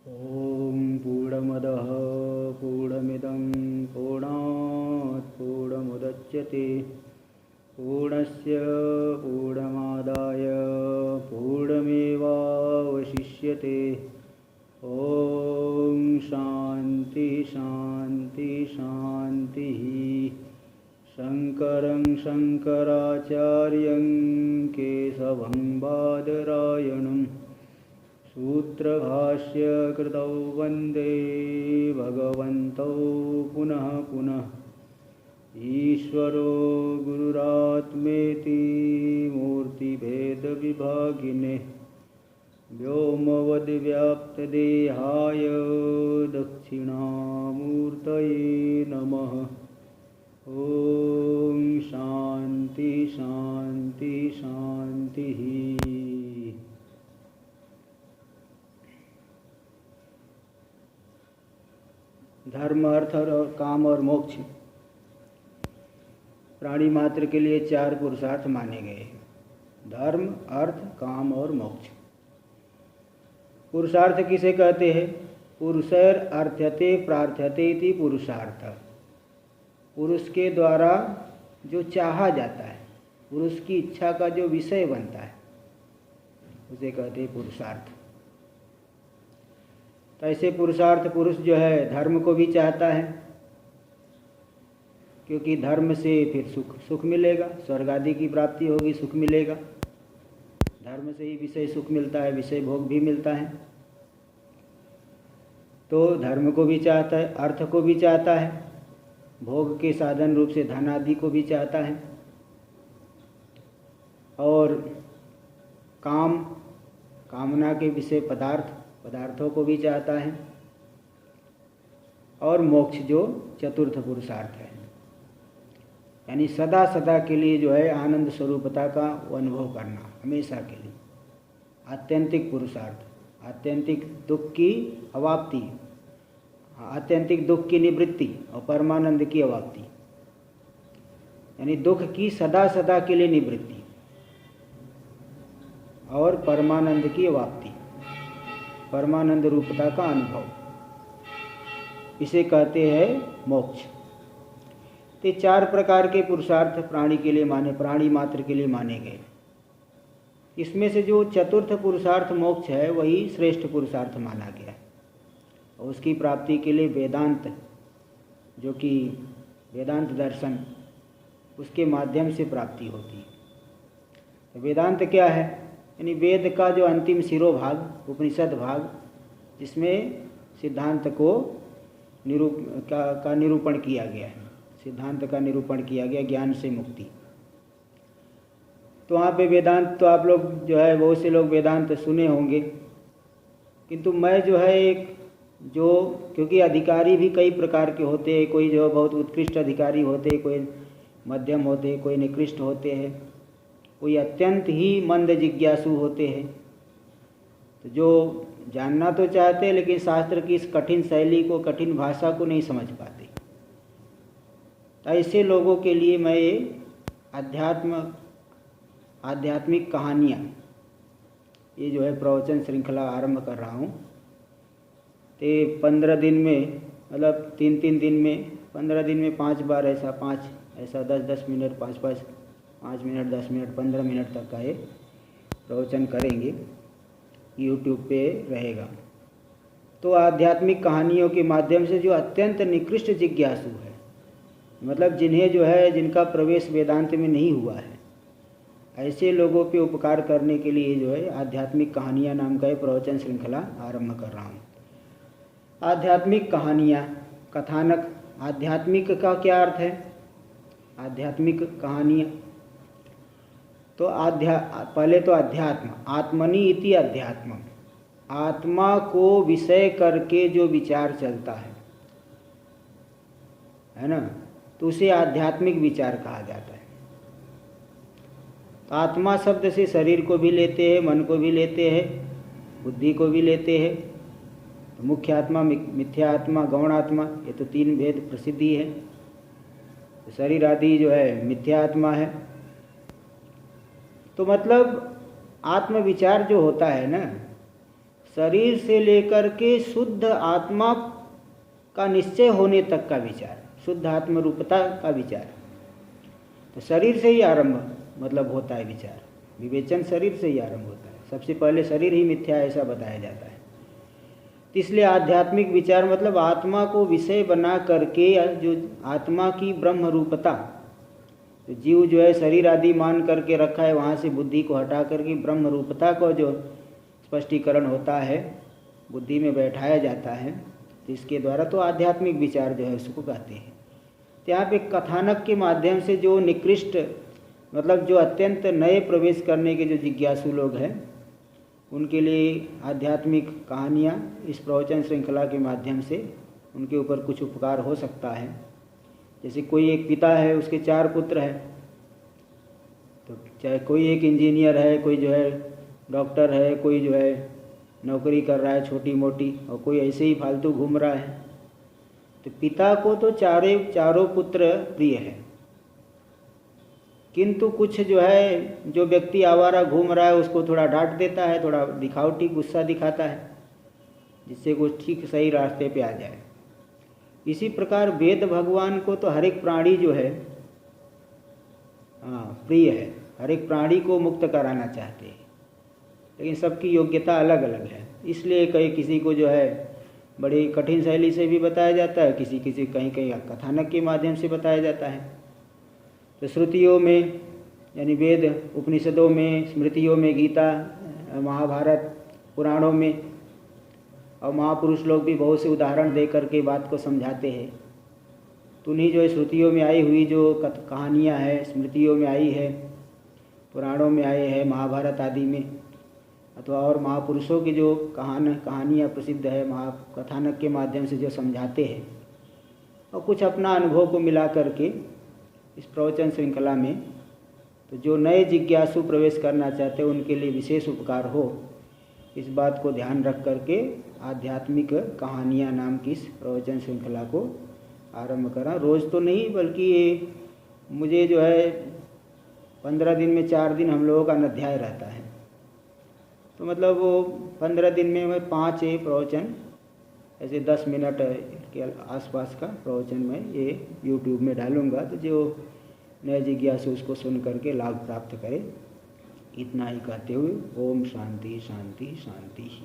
ॐ पूर्णमदः पूर्णमिदं पूर्णात् पूर्णमुदच्यते पूर्णस्य पूर्णमादाय पूर्णमेवावशिष्यते। ॐ शान्ति शान्ति शान्तिः। शङ्करं शङ्कराचार्यं केशवं बादरायणं सूत्रभाष्य कृतौ वन्दे भगवन्तौ पुनः पुनः। ईश्वरो गुरुरात्मेति मूर्तिभेदविभागिने व्योमवद्व्याप्तदेहाय दक्षिणामूर्तये नमः। ॐ शान्ति शान्ति शान्तिः। धर्म, अर्थ और काम और मोक्ष प्राणी मात्र के लिए चार पुरुषार्थ माने गए हैं। धर्म, अर्थ, काम और मोक्ष। पुरुषार्थ किसे कहते हैं? पुरुषैर अर्थ्यते प्रार्थ्यते इति पुरुषार्थ। पुरुष के द्वारा जो चाहा जाता है, पुरुष की इच्छा का जो विषय बनता है, उसे कहते हैं पुरुषार्थ। तो ऐसे पुरुषार्थ पुरुष जो है धर्म को भी चाहता है, क्योंकि धर्म से फिर सुख मिलेगा, स्वर्ग आदि की प्राप्ति होगी, सुख मिलेगा। धर्म से ही विषय सुख मिलता है, विषय भोग भी मिलता है। तो धर्म को भी चाहता है, अर्थ को भी चाहता है, भोग के साधन रूप से धन आदि को भी चाहता है, और कामना के विषय पदार्थों को भी चाहता है, और मोक्ष जो चतुर्थ पुरुषार्थ है, यानी सदा सदा के लिए जो है आनंद स्वरूपता का अनुभव करना, हमेशा के लिए। आत्यंतिक पुरुषार्थ, आत्यंतिक दुख की अवाप्ति, आत्यंतिक दुख की निवृत्ति और परमानंद की अवाप्ति, यानी दुख की सदा सदा के लिए निवृत्ति और परमानंद की अवाप्ति, परमानंद रूपता का अनुभव, इसे कहते हैं मोक्ष। ये चार प्रकार के पुरुषार्थ प्राणी मात्र के लिए माने गए। इसमें से जो चतुर्थ पुरुषार्थ मोक्ष है, वही श्रेष्ठ पुरुषार्थ माना गया है, और उसकी प्राप्ति के लिए वेदांत, जो कि वेदांत दर्शन, उसके माध्यम से प्राप्ति होती है। तो वेदांत क्या है? यानी वेद का जो अंतिम शिरोभाग, उपनिषद भाग, जिसमें सिद्धांत को निरूपण किया गया है, सिद्धांत का निरूपण किया गया, ज्ञान से मुक्ति। तो वहाँ पे वेदांत, तो आप लोग जो है बहुत से लोग वेदांत सुने होंगे, किंतु मैं जो है क्योंकि अधिकारी भी कई प्रकार के होते हैं, कोई जो बहुत उत्कृष्ट अधिकारी होते हैं, कोई मध्यम होते हैं, कोई निकृष्ट होते हैं, कोई अत्यंत ही मंद जिज्ञासु होते हैं। तो जो जानना तो चाहते हैं, लेकिन शास्त्र की इस कठिन शैली को, कठिन भाषा को नहीं समझ पाते। ऐसे लोगों के लिए मैं ये आध्यात्मिक कहानियाँ, ये जो है प्रवचन श्रृंखला आरंभ कर रहा हूँ। तो 15 दिन में, मतलब 3 दिन में, 15 दिन में 5 बार ऐसा 10 मिनट, 5 मिनट, 10 मिनट, 15 मिनट तक का ये प्रवचन करेंगे, यूट्यूब पे रहेगा। तो आध्यात्मिक कहानियों के माध्यम से जो अत्यंत निकृष्ट जिज्ञासु है, मतलब जिन्हें जो है, जिनका प्रवेश वेदांत में नहीं हुआ है, ऐसे लोगों पे उपकार करने के लिए जो है आध्यात्मिक कहानियाँ नाम का प्रवचन श्रृंखला आरंभ कर रहा हूँ। आध्यात्मिक कहानियाँ, कथानक। आध्यात्मिक का क्या अर्थ है? आध्यात्मिक कहानियाँ तो पहले तो अध्यात्म, आत्मनि इति अध्यात्म, आत्मा को विषय करके जो विचार चलता है ना, तो उसे आध्यात्मिक विचार कहा जाता है। तो आत्मा शब्द से शरीर को भी लेते हैं, मन को भी लेते हैं, बुद्धि को भी लेते हैं। तो मुख्य आत्मा, मिथ्या आत्मा, गौण आत्मा, ये तो 3 भेद प्रसिद्धि है। तो शरीर आदि जो है मिथ्या आत्मा है। तो मतलब आत्मविचार जो होता है ना, शरीर से लेकर के शुद्ध आत्मा का निश्चय होने तक का विचार, शुद्ध आत्म रूपता का विचार। तो शरीर से ही आरंभ मतलब होता है विचार, विवेचन शरीर से ही आरंभ होता है। सबसे पहले शरीर ही मिथ्या ऐसा बताया जाता है। तो इसलिए आध्यात्मिक विचार मतलब आत्मा को विषय बना करके जो आत्मा की ब्रह्म रूपता, तो जीव जो है शरीर आदि मान करके रखा है, वहाँ से बुद्धि को हटा करके ब्रह्म रूपता को जो स्पष्टीकरण होता है, बुद्धि में बैठाया जाता है, तो इसके द्वारा तो आध्यात्मिक विचार जो है उसको कहते हैं। तो यहाँ पे कथानक के माध्यम से जो निकृष्ट मतलब जो अत्यंत नए प्रवेश करने के जो जिज्ञासु लोग हैं, उनके लिए आध्यात्मिक कहानियाँ इस प्रवचन श्रृंखला के माध्यम से उनके ऊपर कुछ उपकार हो सकता है। जैसे कोई एक पिता है, उसके 4 पुत्र हैं, तो चाहे कोई एक इंजीनियर है, कोई जो है डॉक्टर है, कोई जो है नौकरी कर रहा है छोटी मोटी, और कोई ऐसे ही फालतू घूम रहा है। तो पिता को तो चारों पुत्र प्रिय है, किंतु कुछ जो है जो व्यक्ति आवारा घूम रहा है उसको थोड़ा डांट देता है, थोड़ा दिखावटी गुस्सा दिखाता है, जिससे कुछ ठीक सही रास्ते पे आ जाए। इसी प्रकार वेद भगवान को तो हर एक प्राणी जो है प्रिय है, हर एक प्राणी को मुक्त कराना चाहते हैं, लेकिन सबकी योग्यता अलग अलग है। इसलिए किसी को जो है बड़ी कठिन शैली से भी बताया जाता है, किसी कहीं कहीं कथानक के माध्यम से बताया जाता है। तो श्रुतियों में यानी वेद उपनिषदों में, स्मृतियों में, गीता, महाभारत, पुराणों में, और महापुरुष लोग भी बहुत से उदाहरण दे करके बात को समझाते हैं। तो उन्हीं जो श्रुतियों में आई हुई जो कहानियाँ हैं, स्मृतियों में आई है, पुराणों में आए हैं, महाभारत आदि में, अथवा और महापुरुषों की जो कहानियाँ प्रसिद्ध है, कथानक के माध्यम से जो समझाते हैं, और कुछ अपना अनुभव को मिला करके इस प्रवचन श्रृंखला में, तो जो नए जिज्ञासु प्रवेश करना चाहते हैं उनके लिए विशेष उपकार हो, इस बात को ध्यान रख करके आध्यात्मिक कहानियाँ नाम की इस प्रवचन श्रृंखला को आरंभ करा। रोज़ तो नहीं, बल्कि मुझे जो है 15 दिन में 4 दिन हम लोगों का अध्याय रहता है, तो मतलब वो 15 दिन में मैं 5 प्रवचन ऐसे 10 मिनट के आसपास का प्रवचन मैं ये YouTube में डालूँगा, तो जो नए जिज्ञासु उसको सुन करके लाभ प्राप्त करे। इतना ही कहते हुए ओम शांति शांति शांति ही।